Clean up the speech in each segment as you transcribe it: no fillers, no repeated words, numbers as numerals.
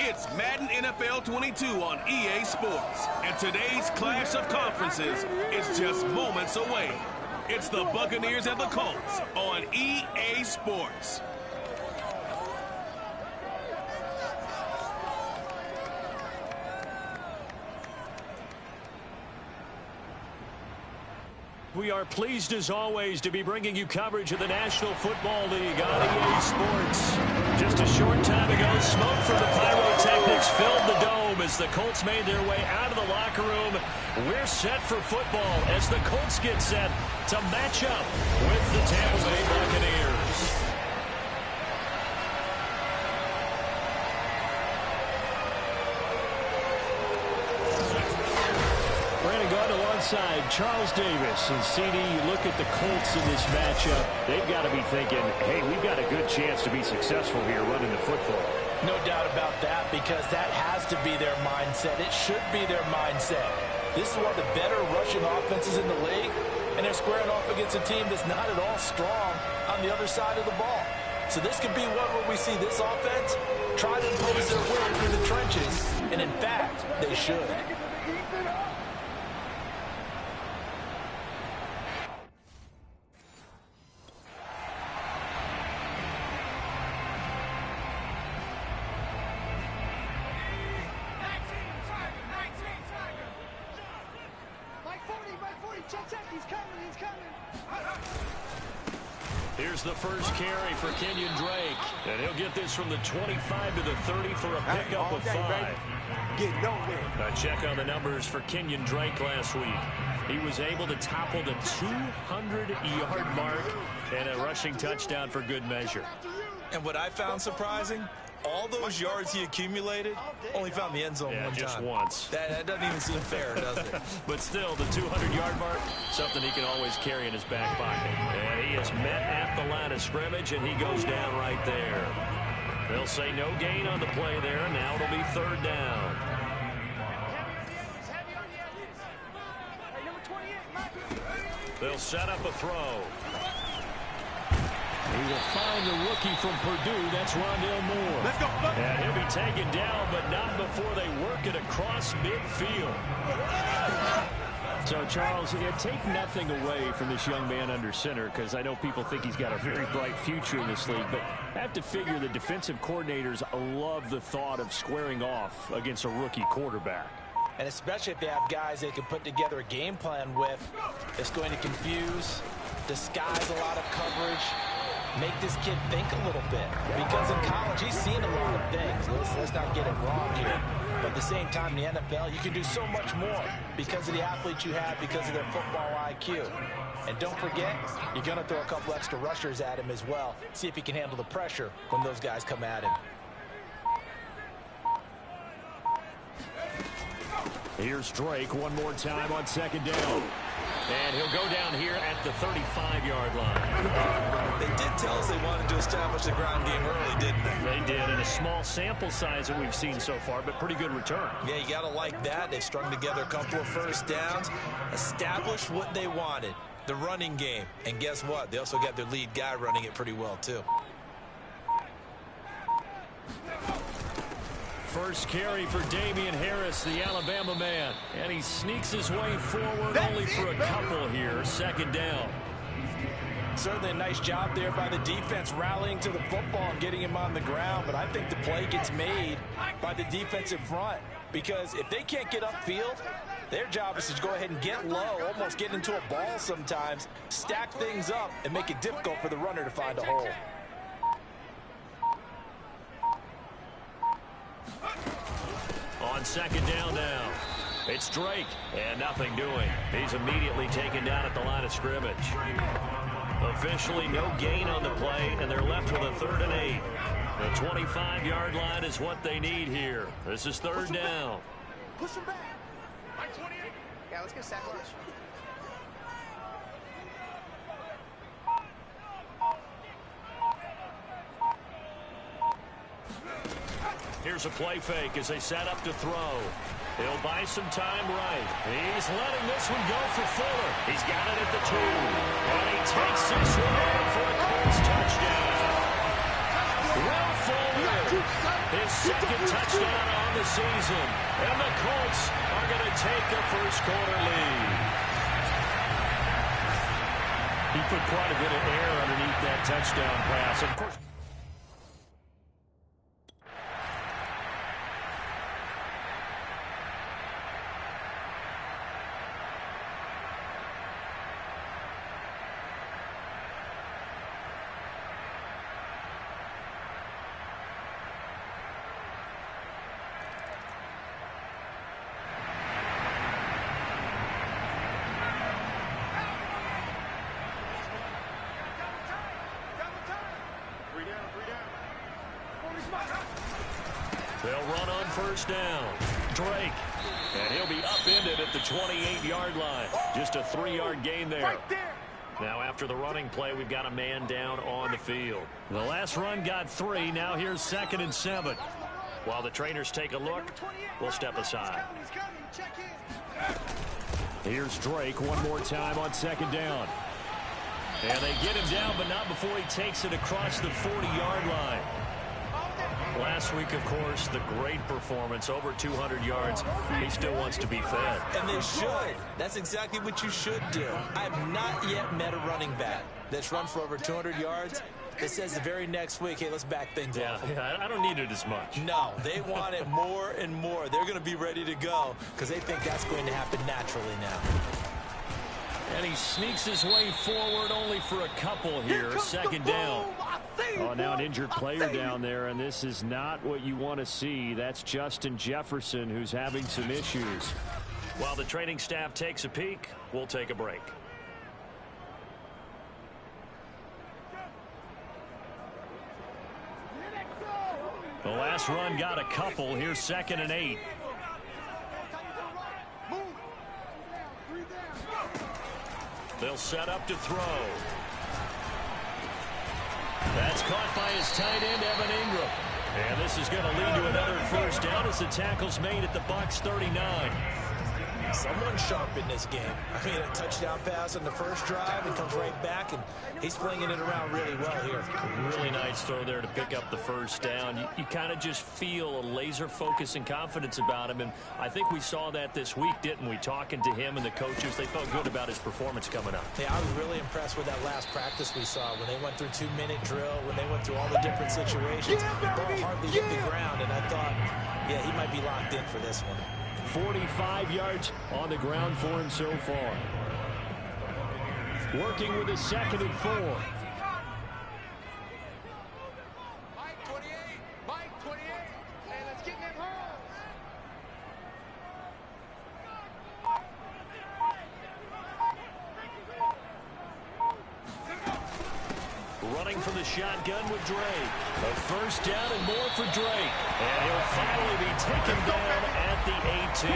It's Madden NFL 22 on EA Sports. And today's clash of conferences is just moments away. It's the Buccaneers and the Colts on EA Sports. We are pleased as always to be bringing you coverage of the National Football League on EA Sports. Just a short time ago, smoke from the pyrotechnics filled the dome as the Colts made their way out of the locker room. We're set for football as the Colts get set to match up with the Tampa Bay Buccaneers. Alongside Charles Davis and CD, you look at the Colts in this matchup, they've got to be thinking, hey, we've got a good chance to be successful here running the football. No doubt about that, because that has to be their mindset. It should be their mindset. This is one of the better rushing offenses in the league, and they're squaring off against a team that's not at all strong on the other side of the ball. So this could be one where we see this offense try to impose their will through the trenches, and in fact, they should. Here's the first carry for Kenyon Drake. And he'll get this from the 25 to the 30 for a pickup of 5. A check on the numbers for Kenyon Drake last week. He was able to topple the 200-yard mark and a rushing touchdown for good measure. And what I found surprising, all those yards he accumulated, only found the end zone one just time. once. That doesn't even seem fair, does it? But still, the 200-yard mark, something he can always carry in his back pocket. And he is met at the line of scrimmage, and he goes down right there. They'll say no gain on the play there. Now it'll be third down. They'll set up a throw. He will find the rookie from Purdue. That's Rondale Moore. Let's go. And he'll be taken down, but not before they work it across midfield. So, Charles, take nothing away from this young man under center, because I know people think he's got a very bright future in this league, but I have to figure the defensive coordinators love the thought of squaring off against a rookie quarterback. And especially if they have guys they can put together a game plan with that's going to confuse, disguise a lot of coverage, make this kid think a little bit. Because in college, he's seen a lot of things. Let's not get it wrong here. But at the same time, in the NFL, you can do so much more because of the athletes you have, because of their football IQ. And don't forget, you're going to throw a couple extra rushers at him as well. See if he can handle the pressure when those guys come at him. Here's Drake one more time on second down. And he'll go down here at the 35-yard line. They did tell us they wanted to establish the ground game early, didn't they? They did, in a small sample size that we've seen so far, but pretty good return. Yeah, you got to like that. They strung together a couple of first downs, established what they wanted, the running game. And guess what? They also got their lead guy running it pretty well, too. First carry for Damian Harris, the Alabama man. And he sneaks his way forward only for a couple here. Second down. Certainly a nice job there by the defense rallying to the football and getting him on the ground. But I think the play gets made by the defensive front. Because if they can't get upfield, their job is to go ahead and get low, almost get into a ball sometimes, stack things up, and make it difficult for the runner to find a hole. On second down now, it's Drake, and nothing doing. He's immediately taken down at the line of scrimmage. Officially no gain on the play, and they're left with a 3rd and 8. The 25-yard line is what they need here. This is third down. Push him back. Yeah, let's get a sack rush. Here's a play fake as they set up to throw. He'll buy some time right. He's letting this one go for Fuller. He's got it at the 2. And he takes this one in for a Colts touchdown. Will Fuller His second touchdown on the season. And the Colts are going to take a first-quarter lead. He put quite a bit of air underneath that touchdown pass. Of course. They'll run on first down. Drake. And he'll be upended at the 28-yard line. Just a 3-yard gain there. Now after the running play, we've got a man down on the field. The last run got 3. Now here's 2nd and 7. While the trainers take a look, we'll step aside. Here's Drake one more time on 2nd down. And they get him down, but not before he takes it across the 40-yard line. Last week, of course, the great performance, over 200 yards. He still wants to be fed. And they should. That's exactly what you should do. I have not yet met a running back that's run for over 200 yards that says the very next week, hey, let's back things off. Yeah, I don't need it as much. No, they want it more and more. They're going to be ready to go because they think that's going to happen naturally now. And he sneaks his way forward only for a couple here. 2nd down. Oh, now an injured player down there, and this is not what you want to see. That's Justin Jefferson, who's having some issues. While the training staff takes a peek, we'll take a break. The last run got a couple. Here's 2nd and 8. They'll set up to throw. That's caught by his tight end, Evan Ingram. And this is going to lead to another first down as the tackle's made at the Bucs 39. Someone sharp in this game. I mean, a touchdown pass on the first drive and comes right back, and he's flinging it around really well here. Really nice throw there to pick up the first down. You kind of just feel a laser focus and confidence about him, and I think we saw that this week, didn't we? Talking to him and the coaches, they felt good about his performance coming up. Yeah, I was really impressed with that last practice we saw when they went through 2-minute drill, when they went through all the different situations. The ball hardly hit the ground, and I thought, yeah, he might be locked in for this one. 45 yards on the ground for him so far. Working with his 2nd and 4. Mike 28. Mike 28. Hey, let's get in them holes. Running from the shotgun with Drake. A first down and more for Drake. And he'll finally be taken down at the 18.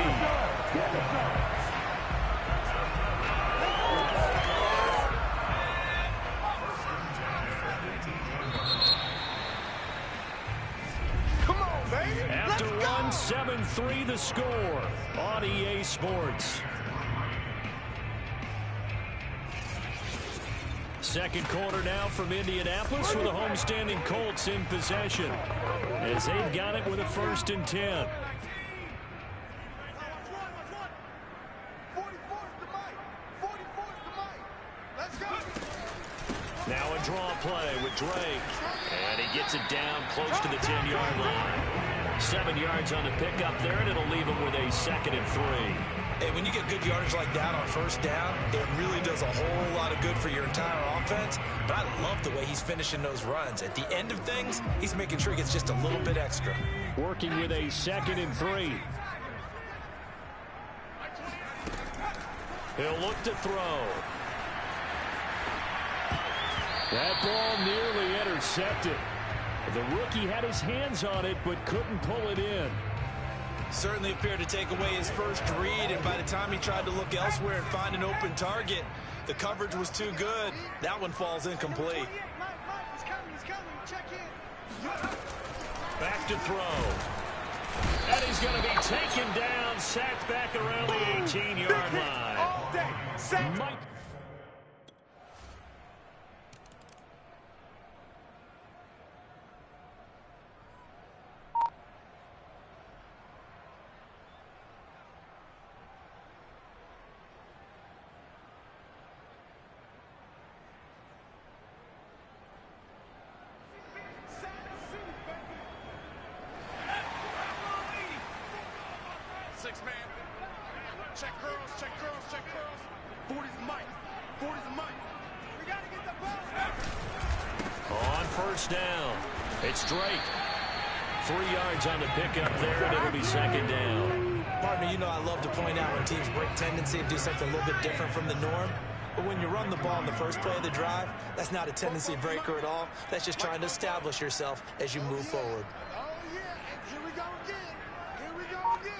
Come on, baby. After one, 7-3 the score on EA Sports. Second quarter now from Indianapolis with the homestanding Colts in possession as they've got it with a 1st and 10. Now a draw play with Drake. And he gets it down close to the 10-yard line. 7 yards on the pickup there, and it'll leave him with a 2nd and 3. Hey, when you get good yardage like that on first down, it really does a whole lot of good for your entire offense. But I love the way he's finishing those runs. At the end of things, he's making sure he gets just a little bit extra. Working with a 2nd and 3. He'll look to throw. That ball nearly intercepted. The rookie had his hands on it, but couldn't pull it in. Certainly appeared to take away his first read, and by the time he tried to look elsewhere and find an open target, the coverage was too good. That one falls incomplete. Back to throw. And he's going to be taken down, sacked back around the 18-yard line. Mike. Next man. Check curls, check curls, check curls. 40's Mike. 40's Mike. We got to get the ball. On first down, it's Drake. 3 yards on the pickup there, and it'll be second down. Partner, you know I love to point out when teams break tendency and do something a little bit different from the norm. But when you run the ball in the first play of the drive, that's not a tendency breaker at all. That's just trying to establish yourself as you move forward. Oh, yeah, and here we go again. Here we go again.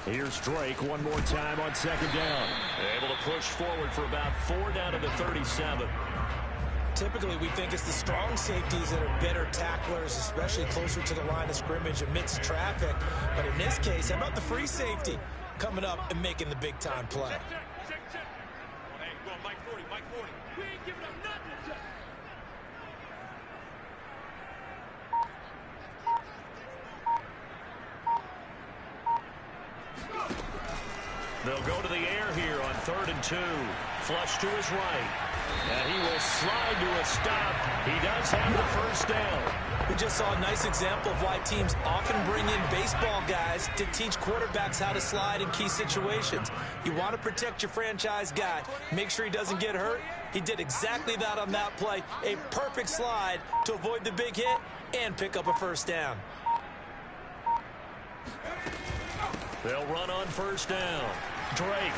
Here's Drake one more time on second down. Able to push forward for about 4 down to the 37. Typically, we think it's the strong safeties that are better tacklers, especially closer to the line of scrimmage amidst traffic. But in this case, how about the free safety coming up and making the big-time play? Check. Hey, go on, Mike 40, Mike 40. We ain't giving up nothing. They'll go to the air here on 3rd and 2. Flush to his right. And he will slide to a stop. He does have the first down. We just saw a nice example of why teams often bring in baseball guys to teach quarterbacks how to slide in key situations. You want to protect your franchise guy. Make sure he doesn't get hurt. He did exactly that on that play. A perfect slide to avoid the big hit and pick up a first down. They'll run on first down. Drake.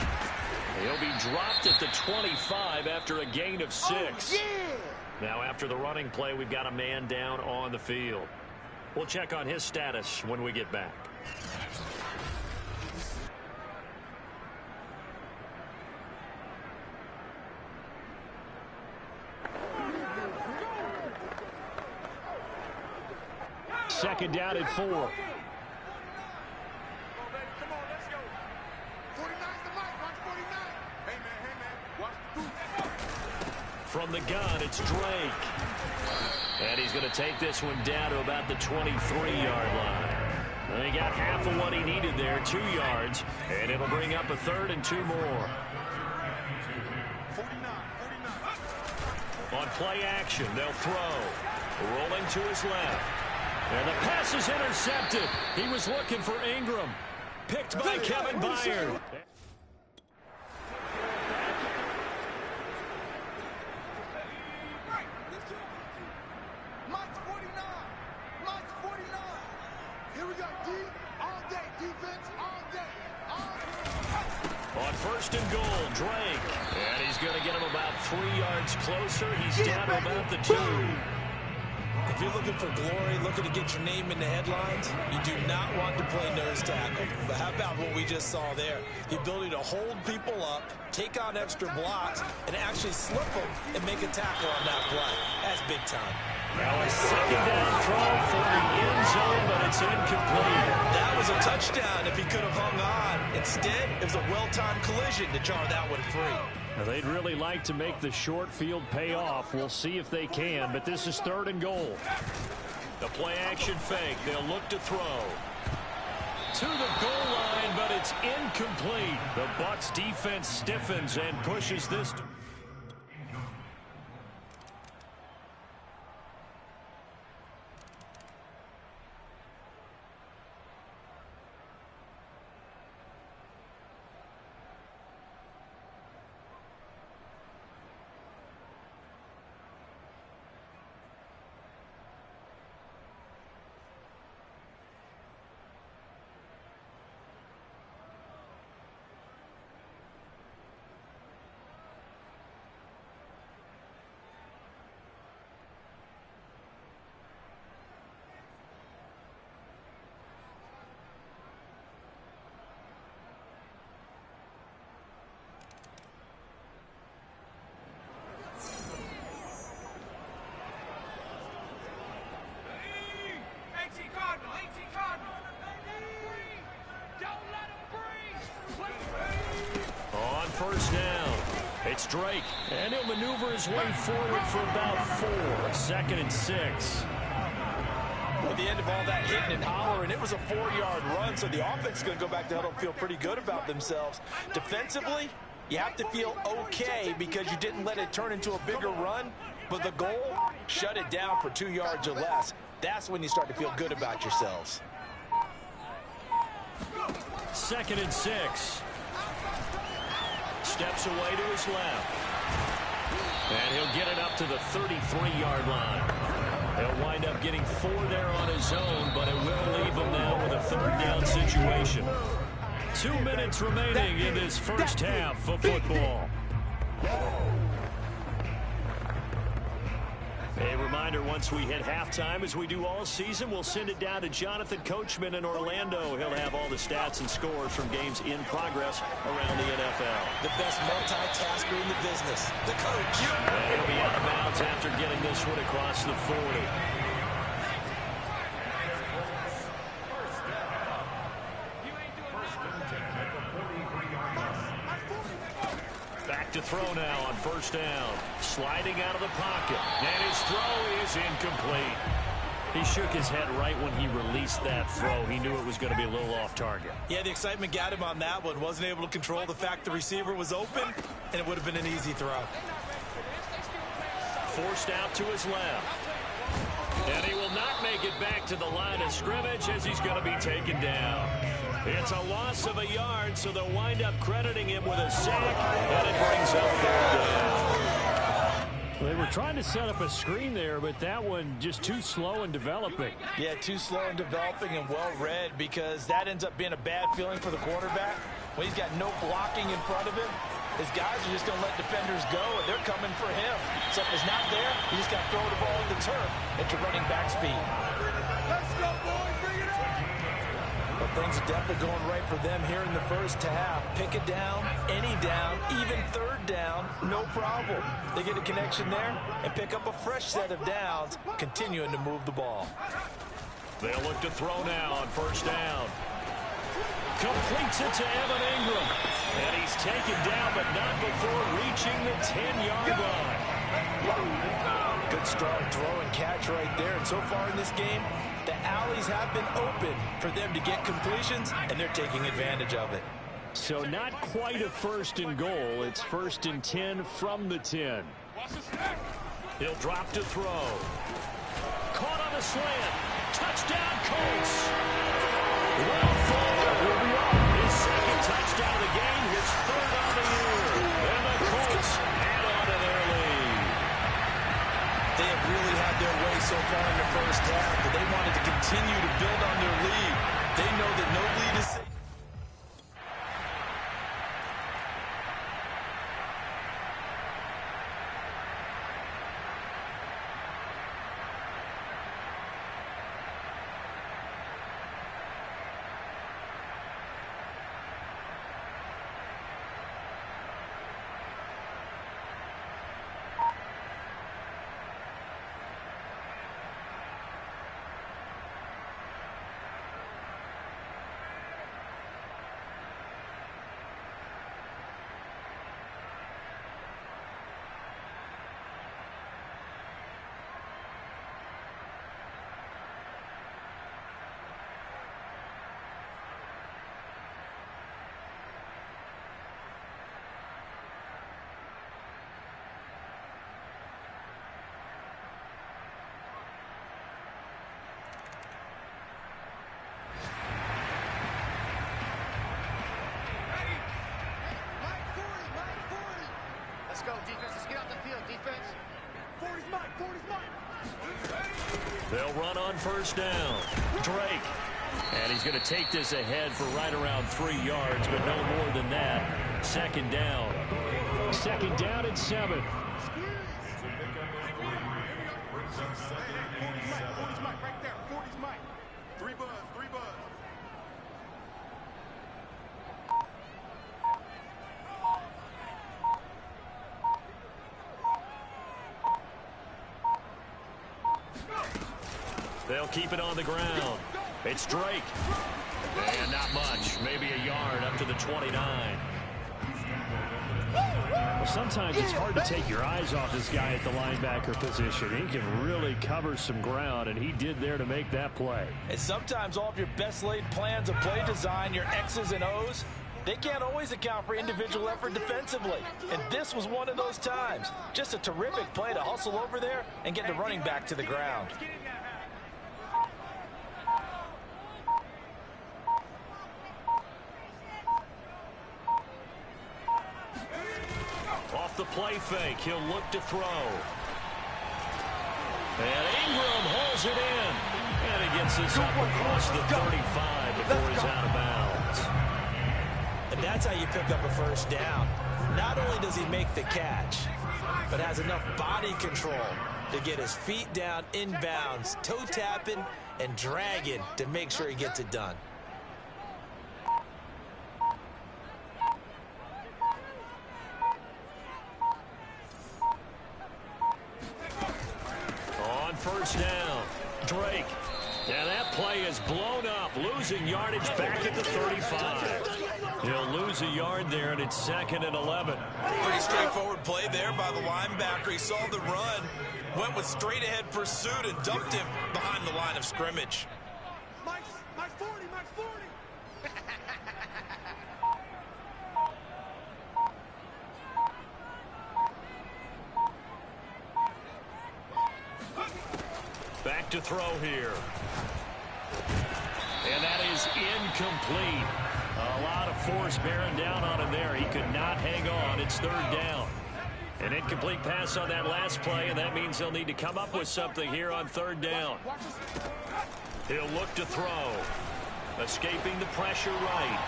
He'll be dropped at the 25 after a gain of 6. Oh, yeah. Now, after the running play, we've got a man down on the field. We'll check on his status when we get back. Second down at 4. Come on, let's go. 49's the mic. Watch 49. Hey, man. Watch. From the gun, it's Drake. And he's going to take this one down to about the 23-yard line. And he got half of what he needed there, 2 yards. And it'll bring up a 3rd and 2 more. 49. On play action, they'll throw. Rolling to his left. And the pass is intercepted. He was looking for Ingram. Picked by Kevin Byard. Mike's 49. Mike's 49. Here we go. D all day. Defense all day. All day. On first and goal, Drake. And he's going to get him about 3 yards closer. He's down to about the 2. If you're looking for glory, looking to get your name in the headlines, you do not want to play nose tackle. But how about what we just saw there? The ability to hold people up, take on extra blocks, and actually slip them and make a tackle on that play. That's big time. Now a second down throw for the end zone, but it's incomplete. That was a touchdown if he could have hung on. Instead, it was a well-timed collision to jar that one free. Now, they'd really like to make the short field pay off. We'll see if they can, but this is 3rd and goal. The play action fake. They'll look to throw. To the goal line, but it's incomplete. The Bucs defense stiffens and pushes this. First down. It's Drake, and he'll maneuver his way forward for about 4. 2nd and 6. At the end of all that hitting and hollering, it was a 4-yard run, so the offense is going to go back to huddle and feel pretty good about themselves. Defensively, you have to feel okay because you didn't let it turn into a bigger run, but the goal, shut it down for 2 yards or less. That's when you start to feel good about yourselves. 2nd and 6. Steps away to his left. And he'll get it up to the 33-yard line. He'll wind up getting 4 there on his own, but it will leave him now with a 3rd down situation. 2 minutes remaining in this first half of football. A reminder, once we hit halftime, as we do all season, we'll send it down to Jonathan Coachman in Orlando. He'll have all the stats and scores from games in progress around the NFL. The best multitasker in the business, the coach. And he'll be out of bounds after getting this one across the 40. Back to throw now on 1st down. Sliding out of the pocket. And his throw is incomplete. He shook his head right when he released that throw. He knew it was going to be a little off target. Yeah, the excitement got him on that one. Wasn't able to control the fact the receiver was open, and it would have been an easy throw. Forced out to his left. And he will not make it back to the line of scrimmage as he's going to be taken down. It's a loss of a yard, so they'll wind up crediting him with a sack, and it brings up 3rd down. They were trying to set up a screen there, but that one just too slow in developing. Yeah, too slow in developing and well read, because that ends up being a bad feeling for the quarterback. When he's got no blocking in front of him, his guys are just going to let defenders go, and they're coming for him. Something's not there, you just got to throw the ball in the turf at your running back speed. Let's go, boys. Bring it up. But things are definitely going right for them here in the first half. Pick it down, any down, even 3rd down, no problem. They get a connection there and pick up a fresh set of downs, continuing to move the ball. They'll look to throw now on 1st down. Completes it to Evan Ingram. And he's taken down, but not before reaching the 10-yard line. Good strong throw and catch right there. And so far in this game, the alleys have been open for them to get completions, and they're taking advantage of it. So not quite a 1st and goal. It's 1st and 10 from the 10. He'll drop to throw. Caught on the slant. Touchdown, Colts. Well forward. His 2nd touchdown of the game. His 3rd on the year. And the Colts add on to their lead. They have really had their way so far in the first half, but they wanted to continue to build on their lead. They know that no lead is safe. Let's go, defense. Let's get out the field, defense. 40's mine. 40's mine. They'll run on 1st down. Drake. And he's going to take this ahead for right around 3 yards, but no more than that. 2nd down. 2nd down and 7. 40's mine. Right there. 40's mine. 3 buzz. 3 buzz. They'll keep it on the ground. It's Drake. And not much. Maybe a yard up to the 29. Well, sometimes it's hard to take your eyes off this guy at the linebacker position. He can really cover some ground, and he did there to make that play. And sometimes all of your best laid plans of play design, your X's and O's, they can't always account for individual effort defensively. And this was one of those times. Just a terrific play to hustle over there and get the running back to the ground. play fake. He'll look to throw. And Ingram hauls it in. And he gets this up across the 35 before he's out of bounds. And that's how you pick up a first down. Not only does he make the catch, but has enough body control to get his feet down inbounds, toe tapping and dragging to make sure he gets it done. On first down, Drake. And that play is blown up, losing yardage back at the 35. He'll lose a yard there, and it's 2nd and 11. Pretty straightforward play there by the linebacker. He saw the run, went with straight-ahead pursuit, and dumped him behind the line of scrimmage. Mike 40, Mike 40. Back to throw here. And that is incomplete. A lot of force bearing down on him there. He could not hang on. It's 3rd down. An incomplete pass on that last play, and that means he'll need to come up with something here on 3rd down. He'll look to throw. Escaping the pressure right.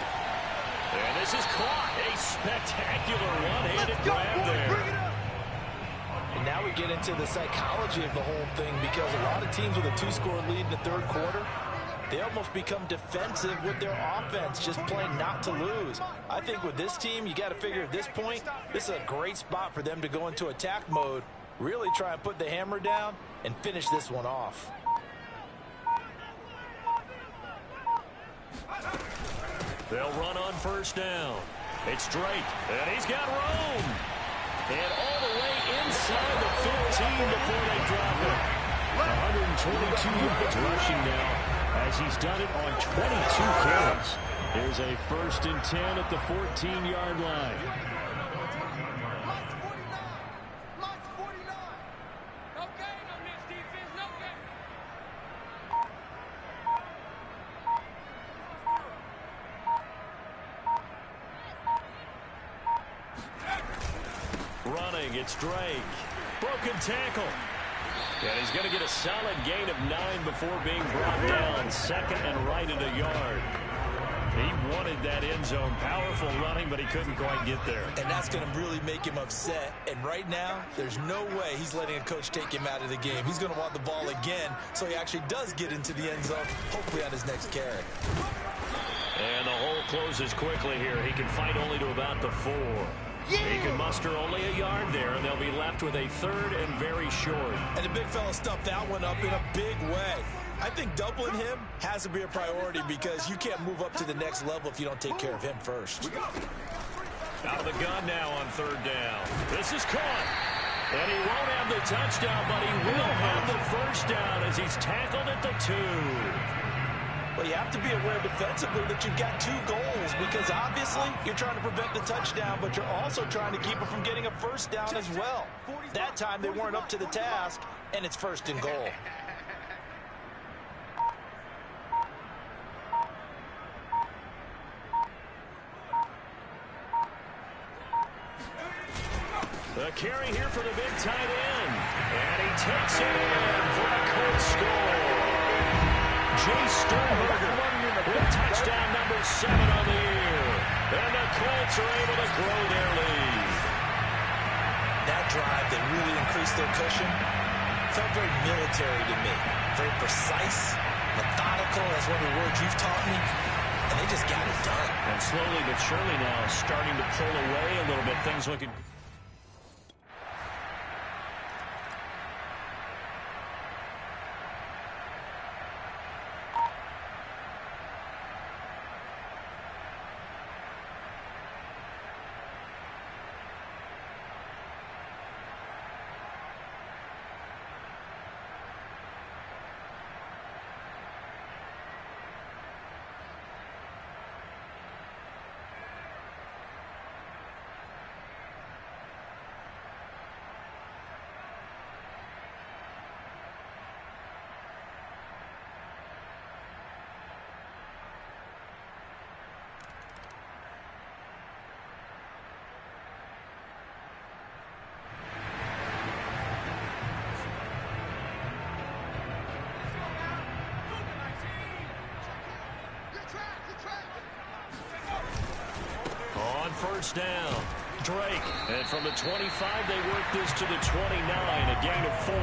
And this is caught. A spectacular one-handed grab there. And now we get into the psychology of the whole thing, because a lot of teams with a 2-score lead in the 3rd quarter, they almost become defensive with their offense, just playing not to lose. I think with this team, you got to figure at this point, this is a great spot for them to go into attack mode, really try and put the hammer down and finish this one off. They'll run on first down. It's Drake, and he's got room. And all the way inside the 15 before they drop it. 122 yards rushing now, as he's done it on 22 carries. Here's a 1st and 10 at the 14-yard line. Mike's 49. No gain on this defense, no gain. Running, it's Drake. Broken tackle. And he's going to get a solid gain of 9 before being brought down. 2nd and right at a yard. He wanted that end zone. Powerful running, but he couldn't quite get there. And that's going to really make him upset. And right now, there's no way he's letting a coach take him out of the game. He's going to want the ball again, so he actually does get into the end zone, hopefully on his next carry. And the hole closes quickly here. He can fight only to about the 4. He can muster only a yard there, and they'll be left with a 3rd and very short. And the big fella stuffed that one up in a big way. I think doubling him has to be a priority, because you can't move up to the next level if you don't take care of him first. Out of the gun now on 3rd down. This is caught. And he won't have the touchdown, but he will have the first down as he's tackled at the 2. Well, you have to be aware defensively that you've got 2 goals, because obviously you're trying to prevent the touchdown, but you're also trying to keep it from getting a first down as well. That time they weren't up to the task, and it's 1st and goal. The carry here for the big tight end. And he takes it in for a Colts score. Jay Sternberger with touchdown number 7 on the year. And the Colts are able to grow their lead. That drive that really increased their cushion felt very military to me. Very precise, methodical, that's one of the words you've taught me. And they just got it done. And slowly but surely now starting to pull away a little bit. Things looking... first down. Drake, and from the 25, they work this to the 29, a gain of 4.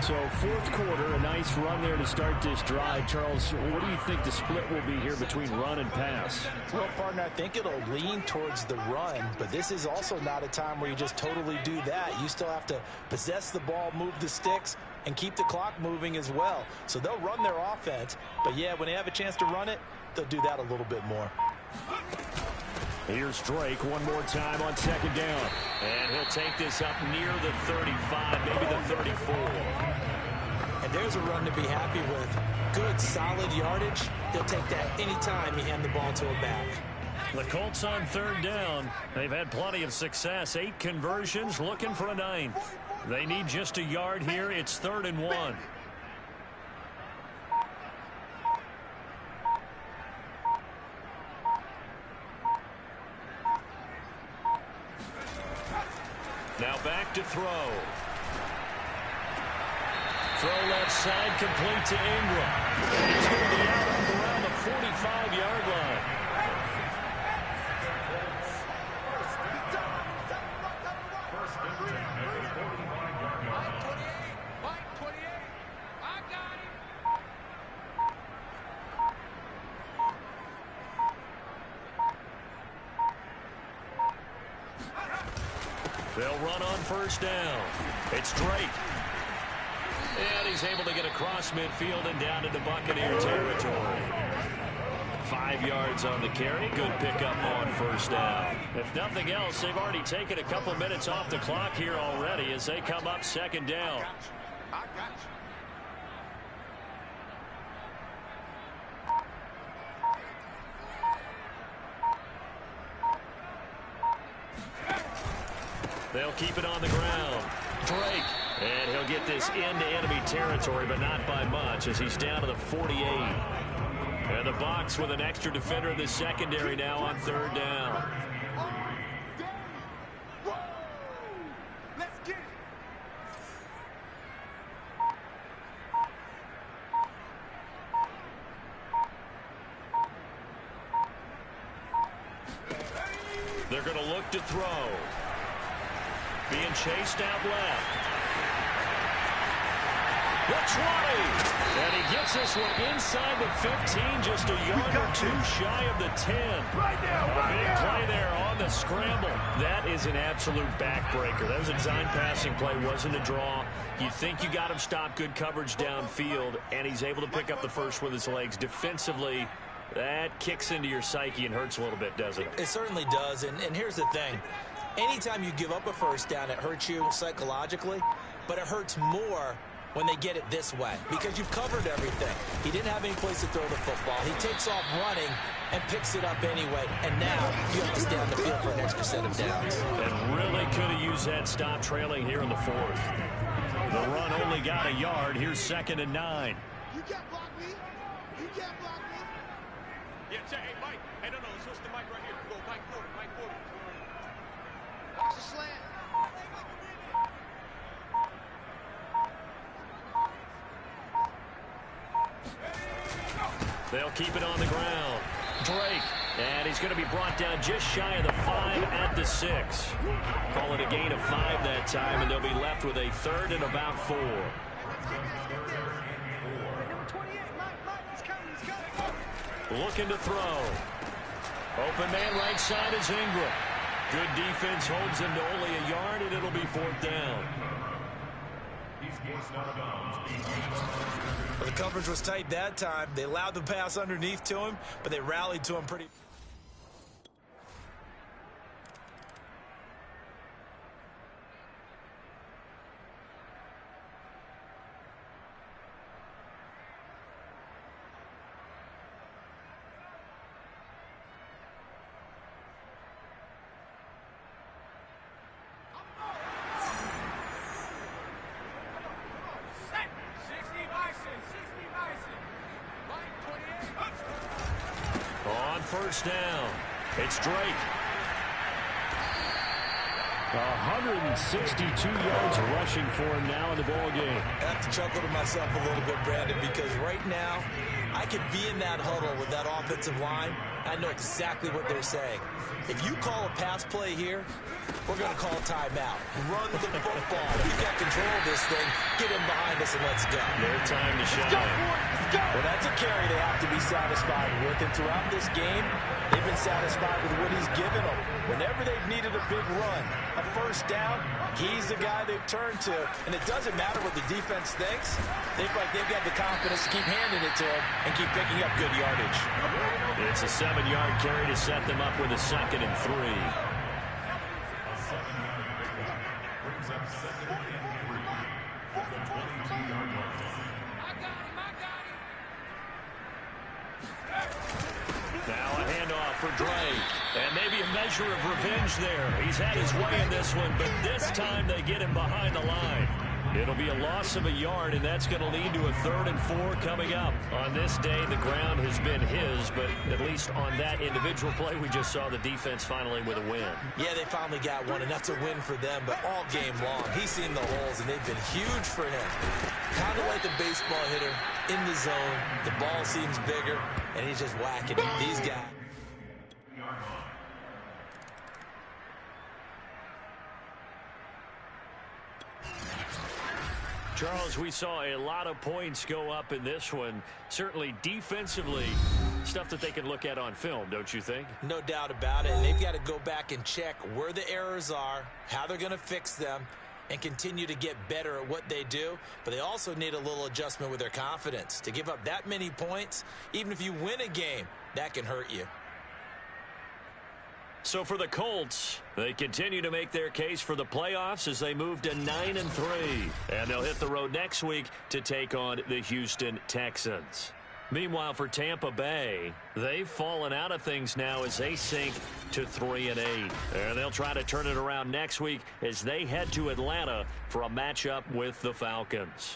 So fourth quarter, a nice run there to start this drive. Charles, what do you think the split will be here between run and pass? Well, partner, I think it'll lean towards the run, but this is also not a time where you just totally do that. You still have to possess the ball, move the sticks, and keep the clock moving as well. So they'll run their offense, but yeah, when they have a chance to run it, they'll do that a little bit more. Here's Drake one more time on second down. And he'll take this up near the 35, maybe the 34. And there's a run to be happy with. Good, solid yardage. They'll take that anytime you hand the ball to a back. The Colts on third down. They've had plenty of success. 8 conversions, looking for a 9th. They need just a yard here. It's 3rd and 1. Now back to throw. Throw left side, complete to Ingram. And he's going to be out around the 45-yard line. They'll run on first down. It's Drake. And he's able to get across midfield and down into Buccaneer territory. 5 yards on the carry. Good pickup on first down. If nothing else, they've already taken a couple minutes off the clock here already as they come up second down. I got you. They'll keep it on the ground. Drake. And he'll get this into enemy territory, but not by much as he's down to the 48. And the Bucs with an extra defender in the secondary now on third down. Let's get it. They're going to look to throw. Being chased out left. The 20. And he gets this one inside the 15, just a yard or 2 shy of the 10. Right now, A right big now. play there on the scramble. That is an absolute backbreaker. That was a design passing play, wasn't a draw. You think you got him stopped, good coverage downfield, and he's able to pick up the first with his legs. Defensively, that kicks into your psyche and hurts a little bit, doesn't it? It certainly does, and here's the thing. Anytime you give up a first down, it hurts you psychologically, but it hurts more when they get it this way because you've covered everything. He didn't have any place to throw the football. He takes off running and picks it up anyway, and now you have to stay on the field for an extra set of downs. And really could have used that stop trailing here in the 4th. The run only got a yard. Here's 2nd and 9. You can't block me. You can't block me. Yeah, check. Hey, Mike. Hey, no, switch the mic right here. Go, Mike Porter. Watch the slant. They'll keep it on the ground. Drake. And he's going to be brought down just shy of the 5 at the 6. Call it a gain of 5 that time, and they'll be left with a 3rd and about 4. Looking to throw. Open man right side is Ingram. Good defense holds him to only a yard, and it'll be 4th down. Well, the coverage was tight that time. They allowed the pass underneath to him, but they rallied to him pretty. First down. It's Drake. 162 yards rushing for him now in the ball game. I have to chuckle to myself a little bit, Brandon, because right now I could be in that huddle with that offensive line I know exactly what they're saying. If you call a pass play here, we're going to call timeout. Run the football. We've got control of this thing. Get him behind us and let's go. Their time to shine. Well, that's a carry they have to be satisfied with. And throughout this game, they've been satisfied with what he's given them. Whenever they've needed a big run, a first down, he's the guy they've turned to. And it doesn't matter what the defense thinks. They've got the confidence to keep handing it to him and keep picking up good yardage. It's a 7-yard carry to set them up with a 2nd and 3. Now a handoff for Dre. And maybe a measure of revenge there. He's had his way in this one, but this time they get him behind the line. It'll be a loss of a yard, and that's going to lead to a 3rd and 4 coming up. On this day, the ground has been his, but at least on that individual play, we just saw the defense finally with a win. Yeah, they finally got one, and that's a win for them, but all game long, he's seen the holes, and they've been huge for him. Kind of like a baseball hitter in the zone. The ball seems bigger, and he's just whacking it. These guys. Charles, we saw a lot of points go up in this one. Certainly defensively, stuff that they can look at on film, don't you think? No doubt about it. And they've got to go back and check where the errors are, how they're going to fix them, and continue to get better at what they do. But they also need a little adjustment with their confidence. To give up that many points, even if you win a game, that can hurt you. So for the Colts, they continue to make their case for the playoffs as they move to 9-3. And they'll hit the road next week to take on the Houston Texans. Meanwhile, for Tampa Bay, they've fallen out of things now as they sink to 3-8. And they'll try to turn it around next week as they head to Atlanta for a matchup with the Falcons.